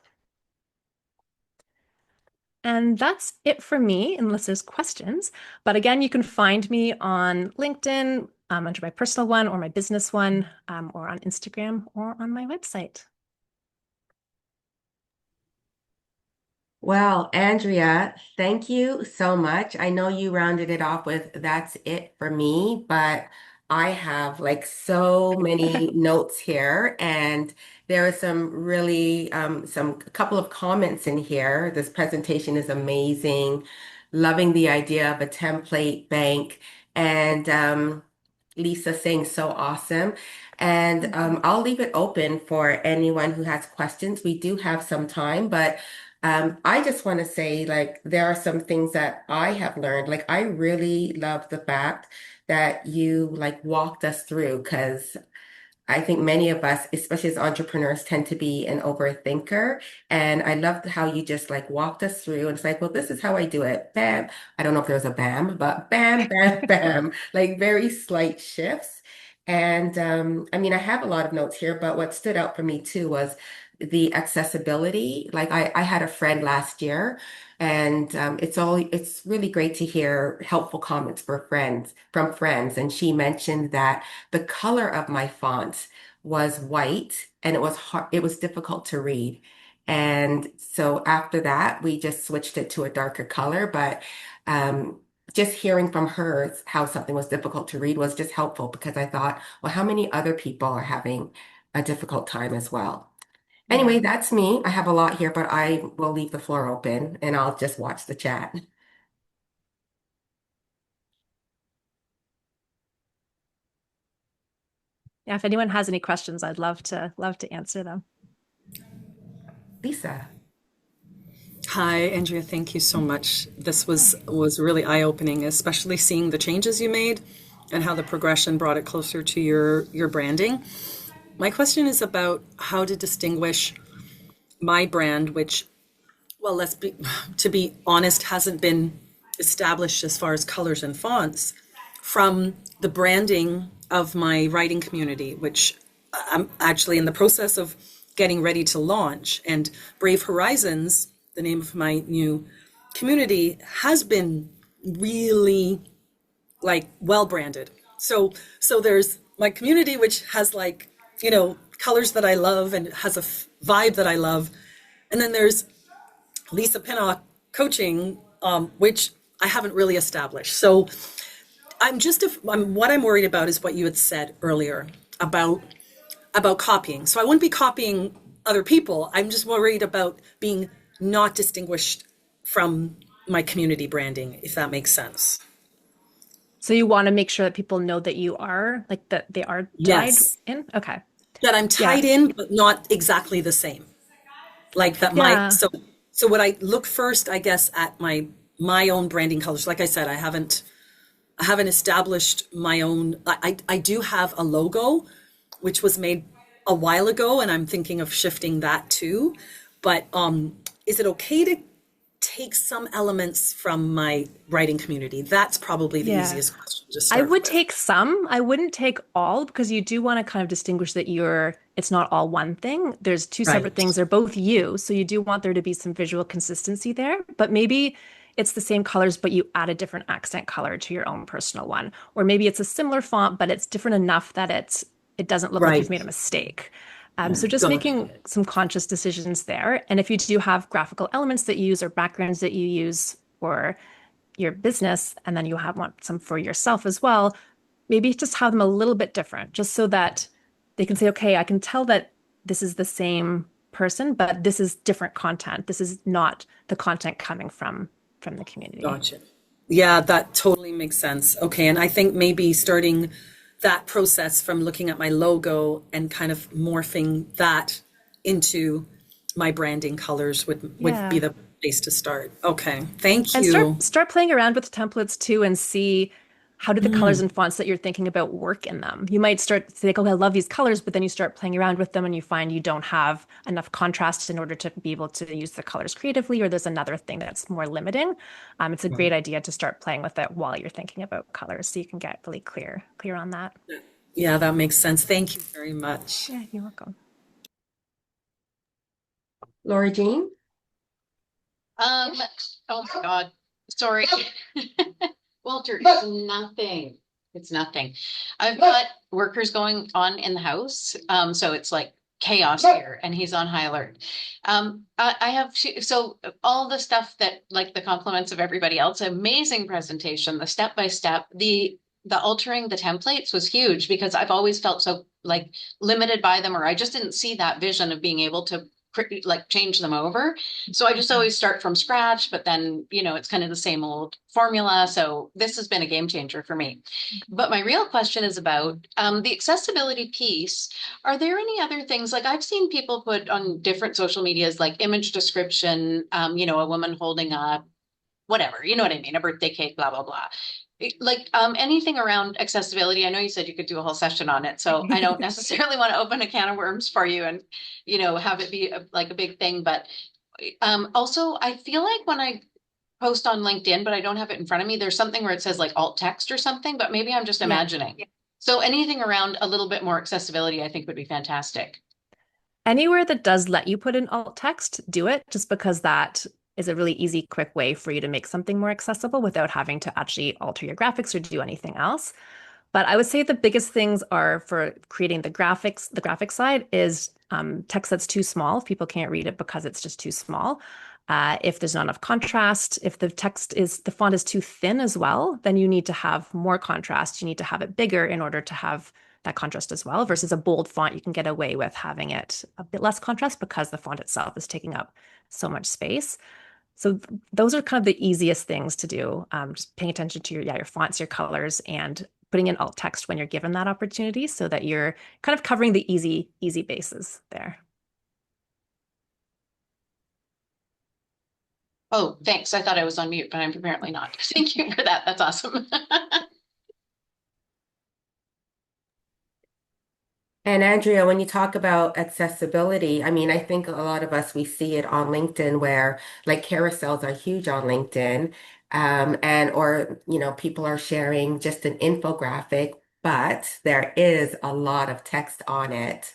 And that's it for me, unless there's questions. But again, you can find me on LinkedIn, under my personal one or my business one, or on Instagram or on my website. Well, Andrea, thank you so much. I know you rounded it off with that's it for me, but I have like so many notes here, and there are some really some a couple of comments in here. This presentation is amazing. Loving the idea of a template bank, and Lisa saying so awesome. And I'll leave it open for anyone who has questions. We do have some time, but I just want to say, like, there are some things that I have learned. Like, I really love the fact that you like walked us through because I think many of us, especially as entrepreneurs, tend to be an overthinker. And I loved how you just like walked us through and it's like, well, this is how I do it. Bam. I don't know if there's a bam, but bam, bam, bam, like very slight shifts. And I mean, I have a lot of notes here, but what stood out for me too was the accessibility. Like I had a friend last year and it's really great to hear helpful comments for friends from friends. And she mentioned that the color of my font was white and it was hard, it was difficult to read. And so after that, we just switched it to a darker color. But just hearing from her how something was difficult to read was just helpful because I thought, well, how many other people are having a difficult time as well? Anyway, Yeah. that's me. I have a lot here, but I will leave the floor open and I'll just watch the chat. Yeah, if anyone has any questions, I'd love to answer them. Lisa. Hi, Andrea. Thank you so much. This was really eye-opening, especially seeing the changes you made and how the progression brought it closer to your branding. My question is about how to distinguish my brand, which, well, let's be to be honest, hasn't been established as far as colors and fonts, from the branding of my writing community, which I'm actually in the process of getting ready to launch. And Brave Horizons, the name of my new community, has been really like well branded. So there's my community, which has like, colors that I love and has a vibe that I love. And then there's Lisa Pinnock coaching, which I haven't really established. So what I'm worried about is what you had said earlier about copying. So I wouldn't be copying other people. I'm just worried about being not distinguished from my community branding, if that makes sense. So you want to make sure that people know that you are like that they are tied Yes. in? Okay. That I'm Yeah. tied in, but not exactly the same. Like that Yeah. so what I look first, I guess, at my own branding colors. Like I said, I haven't established my own. I do have a logo, which was made a while ago, and I'm thinking of shifting that too. But is it okay to take some elements from my writing community? That's probably the Yeah. easiest question to I start would with. take some. I wouldn't take all because you do want to kind of distinguish that it's not all one thing. There's two separate Right. things. They're both you. So you do want there to be some visual consistency there, but maybe it's the same colors, but you add a different accent color to your own personal one. Or maybe it's a similar font, but it's different enough that it doesn't look like you've Right. made a mistake. So just Gotcha. making some conscious decisions there. And if you do have graphical elements that you use or backgrounds that you use for your business, and then you want some for yourself as well, maybe just have them a little bit different, just so that they can say, okay, I can tell that this is the same person, but this is different content. This is not the content coming from the community. Gotcha. Yeah, that totally makes sense. Okay, and I think maybe starting that process from looking at my logo and kind of morphing that into my branding colors would be Yeah. the place to start. Okay, thank And you. start playing around with templates too and see how do the colors and fonts that you're thinking about work in them. You might start to think, oh, I love these colors, but then you start playing around with them and you find you don't have enough contrast in order to be able to use the colors creatively, or there's another thing that's more limiting. It's a great idea to start playing with it while you're thinking about colors so you can get really clear on that. Yeah, that makes sense. Thank you very much. Yeah, you're welcome. Laura Jean? Um, oh my God, sorry. Walter, it's nothing. It's nothing. I've got workers going on in the house. So it's like chaos here and he's on high alert. I have, so all the stuff that like the compliments of everybody else, amazing presentation, the step by step, the altering the templates was huge because I've always felt so like limited by them, or I just didn't see that vision of being able to like change them over. So I just always start from scratch, but then, it's kind of the same old formula. So this has been a game changer for me. But my real question is about the accessibility piece. Are there any other things like I've seen people put on different social medias, like image description, a woman holding a whatever, you know what I mean, a birthday cake, blah, blah, blah. Like anything around accessibility. I know you said you could do a whole session on it, so I don't necessarily want to open a can of worms for you and have it be like a big thing. But also, I feel like when I post on LinkedIn, but I don't have it in front of me, there's something where it says like alt text or something, but maybe I'm just Yeah. imagining. So anything around a little bit more accessibility, I think would be fantastic. Anywhere that does let you put in alt text, do it, just because that is a really easy, quick way for you to make something more accessible without having to actually alter your graphics or do anything else. But I would say the biggest things are for creating the graphics, the graphic side is text that's too small. If people can't read it because it's just too small. If there's not enough contrast, if the font is too thin as well, then you need to have more contrast. You need to have it bigger in order to have that contrast as well, versus a bold font, you can get away with having it a bit less contrast because the font itself is taking up so much space. So those are kind of the easiest things to do. Just paying attention to your fonts, your colors, and putting in alt text when you're given that opportunity so that you're kind of covering the easy bases there. Oh, thanks. I thought I was on mute, but I'm apparently not. Thank you for that. That's awesome. And Andrea, when you talk about accessibility, I mean, I think a lot of us, we see it on LinkedIn where like carousels are huge on LinkedIn. And or, people are sharing just an infographic, but there is a lot of text on it.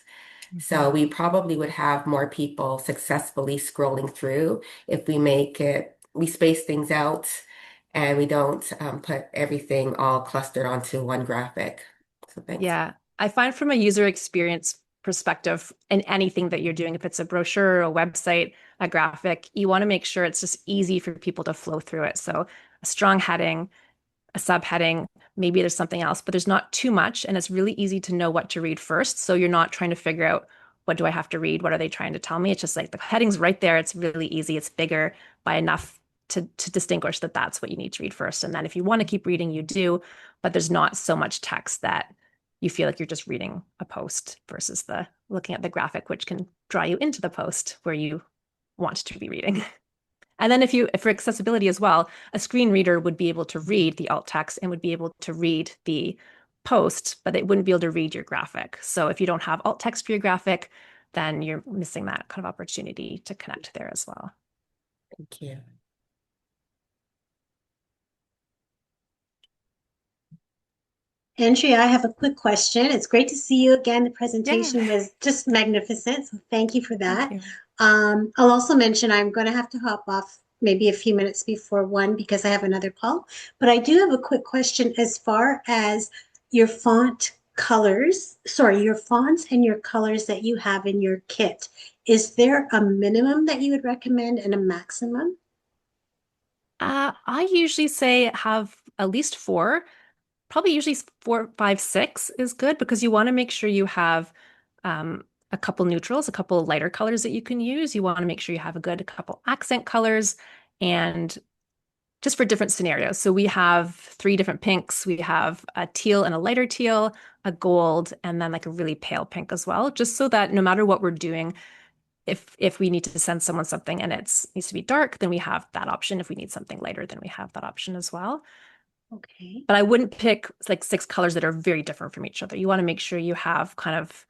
So we probably would have more people successfully scrolling through if we space things out and we don't put everything all clustered onto one graphic. So thanks. Yeah, I find from a user experience perspective in anything that you're doing, if it's a brochure, a website, a graphic, you want to make sure it's just easy for people to flow through it. So a strong heading, a subheading, maybe there's something else, but there's not too much. And it's really easy to know what to read first. So you're not trying to figure out what do I have to read? What are they trying to tell me? It's just like the heading's right there. It's really easy. It's bigger by enough to distinguish that that's what you need to read first. And then if you want to keep reading, you do, but there's not so much text that you feel like you're just reading a post versus the looking at the graphic, which can draw you into the post where you want to be reading. And then for accessibility as well, a screen reader would be able to read the alt text and would be able to read the post, but it wouldn't be able to read your graphic. So if you don't have alt text for your graphic, then you're missing that kind of opportunity to connect there as well. Thank you. Andrea, I have a quick question. It's great to see you again. The presentation was just magnificent, so thank you for that. Thank you. I'll also mention I'm going to have to hop off maybe a few minutes before 1 because I have another call. But I do have a quick question as far as your font colors, sorry, your fonts and your colors that you have in your kit. Is there a minimum that you would recommend and a maximum? I usually say have at least four. Probably usually 4, 5, 6 is good because you want to make sure you have a couple neutrals, a couple lighter colors that you can use. You want to make sure you have a couple accent colors and just for different scenarios. So we have 3 different pinks. We have a teal and a lighter teal, a gold, and then like a really pale pink as well, just so that no matter what we're doing, if we need to send someone something and it needs to be dark, then we have that option. If we need something lighter, then we have that option as well. Okay. But I wouldn't pick like 6 colors that are very different from each other. You want to make sure you have kind of,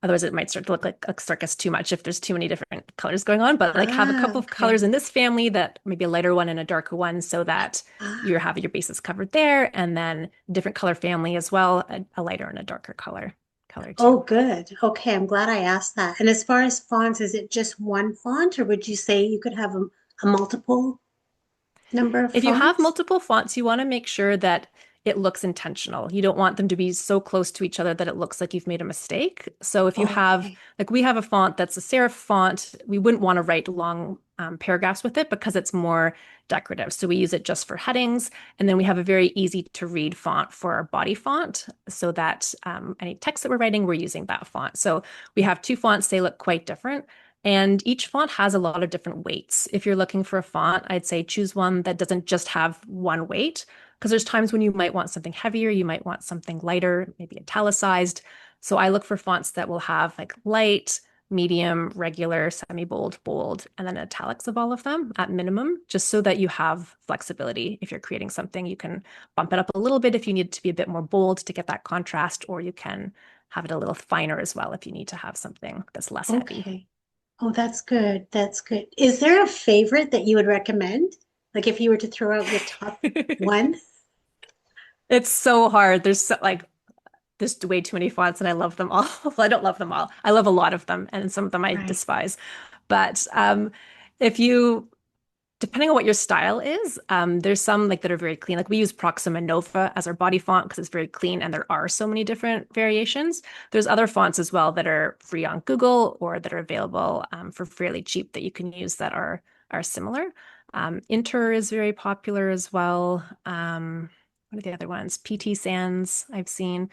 otherwise it might start to look like a circus too much if there's too many different colors going on. But like have a couple of colors in this family, that maybe a lighter one and a darker one, so that you're having your bases covered there, and then different color family as well, a lighter and a darker color too. Oh, good. Okay, I'm glad I asked that. And as far as fonts, is it just one font, or would you say you could have a multiple number of If you have fonts? multiple fonts, you want to make sure that it looks intentional. You don't want them to be so close to each other that it looks like you've made a mistake. So if you have, Okay. like we have a font that's a serif font, we wouldn't want to write long paragraphs with it because it's more decorative. So we use it just for headings. And then we have a very easy to read font for our body font so that any text that we're writing, we're using that font. So we have two fonts, they look quite different. And each font has a lot of different weights. If you're looking for a font, I'd say choose one that doesn't just have one weight, because there's times when you might want something heavier, you might want something lighter, maybe italicized. So I look for fonts that will have like light, medium, regular, semi-bold, bold, and then italics of all of them at minimum, just so that you have flexibility. If you're creating something, you can bump it up a little bit if you need it to be a bit more bold to get that contrast, or you can have it a little finer as well if you need to have something that's less heavy. Okay. Oh, that's good. That's good. Is there a favorite that you would recommend? Like if you were to throw out your top one? It's so hard. There's way too many fonts and I love them all. Well, I don't love them all. I love a lot of them and some of them I Right. despise. But if you depending on what your style is, there's some like that are very clean. Like we use Proxima Nova as our body font because it's very clean and there are so many different variations. There's other fonts as well that are free on Google or that are available for fairly cheap that you can use that are similar. Inter is very popular as well. What are the other ones? PT Sans I've seen.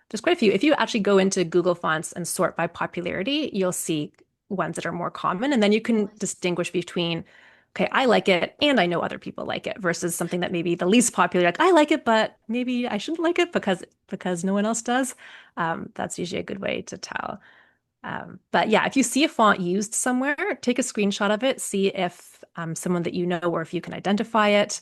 There's quite a few. If you actually go into Google Fonts and sort by popularity, you'll see ones that are more common, and then you can distinguish between, okay, I like it and I know other people like it versus something that maybe the least popular, like I like it, but maybe I shouldn't like it because no one else does. That's usually a good way to tell. But yeah, if you see a font used somewhere, take a screenshot of it, see if someone that you know or if you can identify it.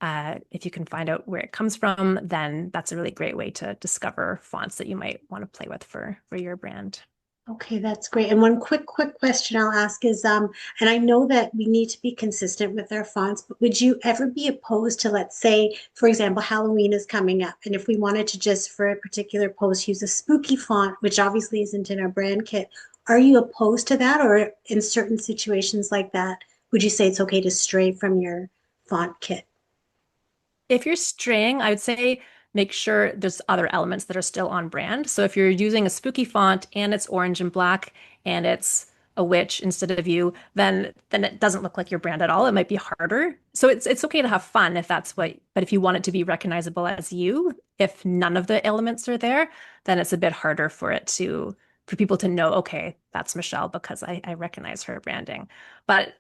If you can find out where it comes from, then that's a really great way to discover fonts that you might want to play with for your brand. Okay, that's great. And one quick question I'll ask is, and I know that we need to be consistent with our fonts, but would you ever be opposed to, let's say, for example, Halloween is coming up, and if we wanted to just for a particular post use a spooky font, which obviously isn't in our brand kit, are you opposed to that? Or in certain situations like that, would you say it's okay to stray from your font kit? If you're straying, I would say make sure there's other elements that are still on brand. So if you're using a spooky font and it's orange and black and it's a witch instead of you, then it doesn't look like your brand at all. It might be harder. So it's okay to have fun if that's what, but if you want it to be recognizable as you, if none of the elements are there, then it's a bit harder for people to know, okay, that's Michelle because I recognize her branding. But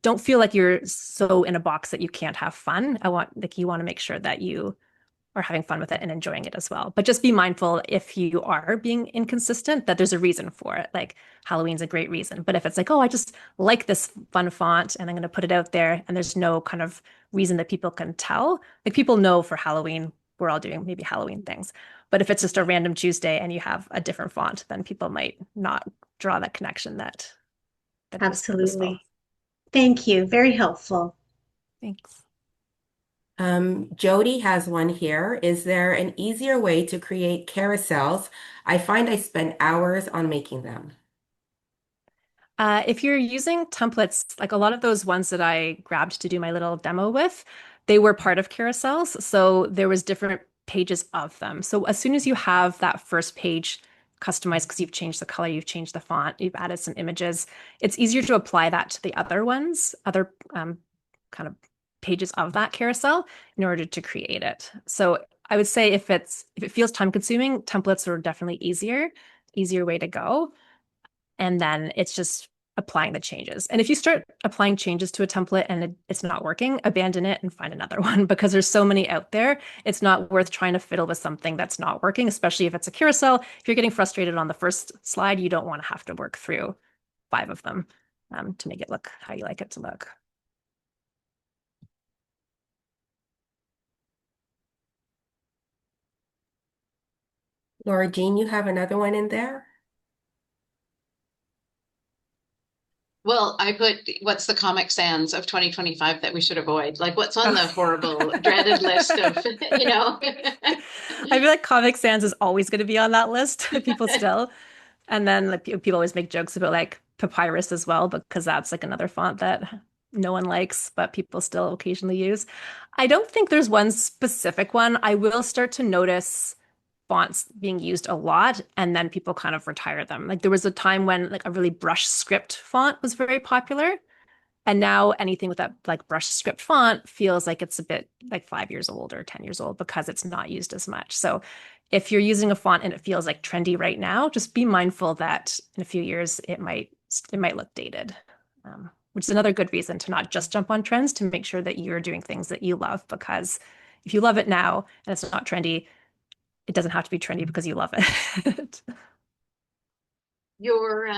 don't feel like you're so in a box that you can't have fun. You want to make sure that you are having fun with it and enjoying it as well. But just be mindful if you are being inconsistent that there's a reason for it. Like Halloween's a great reason. But if it's like, oh, I just like this fun font and I'm going to put it out there and there's no kind of reason that people can tell, like people know for Halloween, we're all doing maybe Halloween things. But if it's just a random Tuesday and you have a different font, then people might not draw that connection that it was purposeful. Absolutely. Thank you. Very helpful. Thanks. Jody has one here. Is there an easier way to create carousels? I find I spend hours on making them. If you're using templates, like a lot of those ones that I grabbed to do my little demo with, they were part of carousels. So there was different pages of them. So as soon as you have that first page customized because you've changed the color, you've changed the font, you've added some images, it's easier to apply that to the other ones, other kind of pages of that carousel in order to create it. So I would say if it feels time consuming, templates are definitely easier way to go. And then it's just applying the changes. And if you start applying changes to a template and it's not working, abandon it and find another one because there's so many out there. It's not worth trying to fiddle with something that's not working, especially if it's a carousel. If you're getting frustrated on the first slide, you don't want to have to work through 5 of them to make it look how you like it to look. Laura Jean, you have another one in there? Well, I put what's the Comic Sans of 2025 that we should avoid? Like what's on the horrible, dreaded list of, you know? I feel like Comic Sans is always going to be on that list. People still. And then like people always make jokes about like Papyrus as well, because that's like another font that no one likes, but people still occasionally use. I don't think there's one specific one. I will start to notice fonts being used a lot, and then people kind of retire them. Like there was a time when like a really brush script font was very popular, and now anything with that like brush script font feels like it's a bit like 5 years old or 10 years old because it's not used as much. So if you're using a font and it feels like trendy right now, just be mindful that in a few years it might look dated. Which is another good reason to not just jump on trends, to make sure that you're doing things that you love, because if you love it now and it's not trendy, it doesn't have to be trendy because you love it. Your,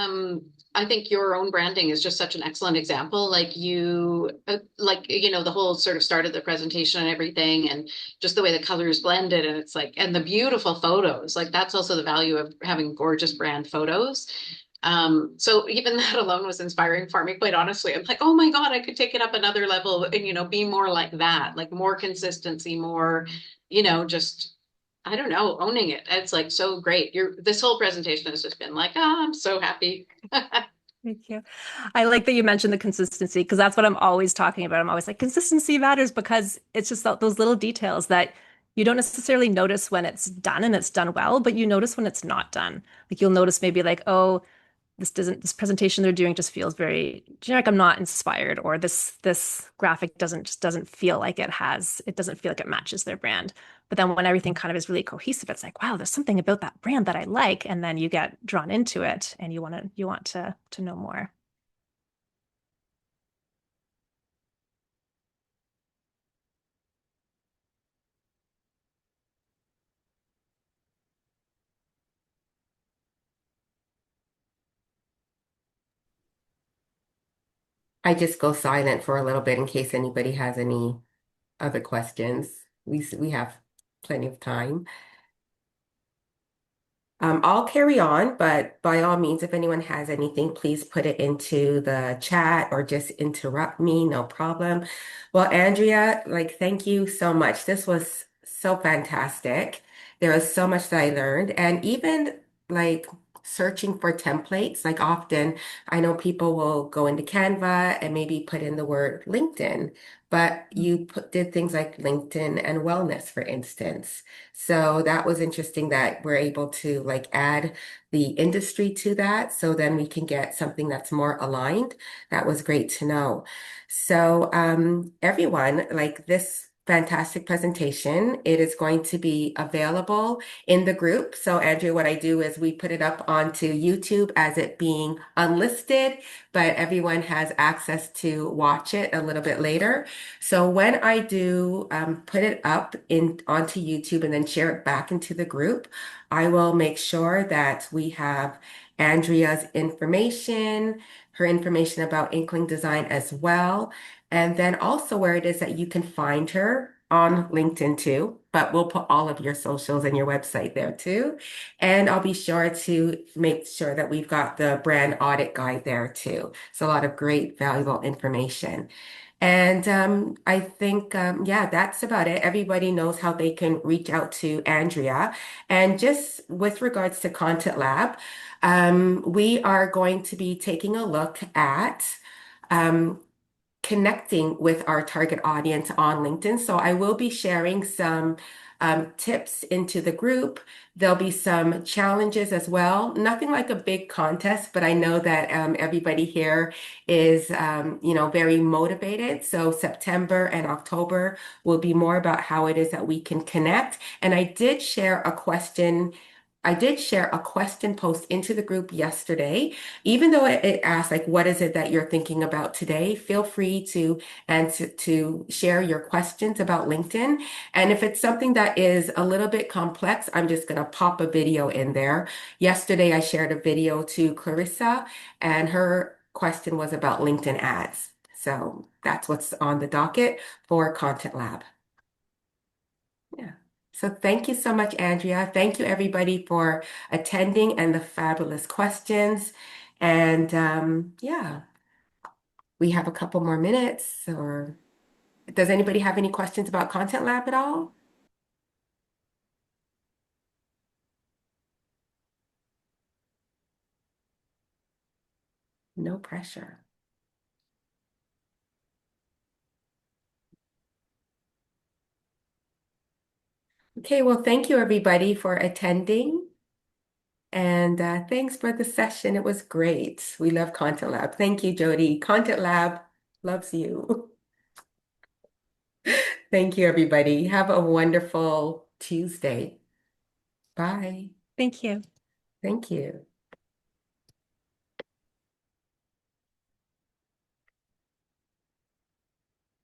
I think your own branding is just such an excellent example. Like you, like, you know, the whole sort of start of the presentation and everything, and just the way the colors blended, and it's like, and the beautiful photos, like that's also the value of having gorgeous brand photos. So even that alone was inspiring for me, quite honestly. I'm like, oh my God, I could take it up another level and, you know, be more like that, like more consistency, more, you know, just I don't know, owning it. It's like so great. This whole presentation has just been like, oh, I'm so happy. Thank you. I like that you mentioned the consistency, because that's what I'm always talking about. I'm always like, consistency matters, because it's just those little details that you don't necessarily notice when it's done and it's done well, but you notice when it's not done. Like you'll notice maybe like, oh, this presentation they're doing just feels very generic. I'm not inspired, or this graphic doesn't feel like it doesn't feel like it matches their brand. But then when everything kind of is really cohesive, it's like, wow, there's something about that brand that I like, and then you get drawn into it and you want to know more. I just go silent for a little bit in case anybody has any other questions. We have plenty of time. I'll carry on, but by all means, if anyone has anything, please put it into the chat or just interrupt me, no problem. Well, Andrea, like, thank you so much. This was so fantastic. There was so much that I learned, and even like searching for templates, like often I know people will go into Canva and maybe put in the word LinkedIn, but did things like LinkedIn and wellness, for instance. So that was interesting that we're able to like add the industry to that. So then we can get something that's more aligned. That was great to know. So everyone, like this fantastic presentation, it is going to be available in the group. So Andrea, what I do is we put it up onto YouTube as it being unlisted, but everyone has access to watch it a little bit later. So when I do put it up in onto YouTube and then share it back into the group, I will make sure that we have Andrea's information, her information about Inkling Design as well, and then also where it is that you can find her on LinkedIn too. But we'll put all of your socials and your website there too. And I'll be sure to make sure that we've got the brand audit guide there too. So a lot of great, valuable information. And I think, yeah, that's about it. Everybody knows how they can reach out to Andrea. And just with regards to Content Lab, we are going to be taking a look at um, connecting with our target audience on LinkedIn. So I will be sharing some tips into the group. There'll be some challenges as well. Nothing like a big contest, but I know that everybody here is, very motivated. So September and October will be more about how it is that we can connect. And I did share a question post into the group yesterday. Even though it asks like, what is it that you're thinking about today? Feel free to answer to share your questions about LinkedIn. And if it's something that is a little bit complex, I'm just going to pop a video in there. Yesterday, I shared a video to Clarissa, and her question was about LinkedIn ads. So that's what's on the docket for Content Lab. Yeah. So thank you so much, Andrea. Thank you, everybody, for attending and the fabulous questions. And yeah, we have a couple more minutes. Or does anybody have any questions about Content Lab at all? No pressure. Okay, well, thank you everybody for attending. And thanks for the session. It was great. We love Content Lab. Thank you, Jody. Content Lab loves you. Thank you, everybody. Have a wonderful Tuesday. Bye. Thank you. Thank you.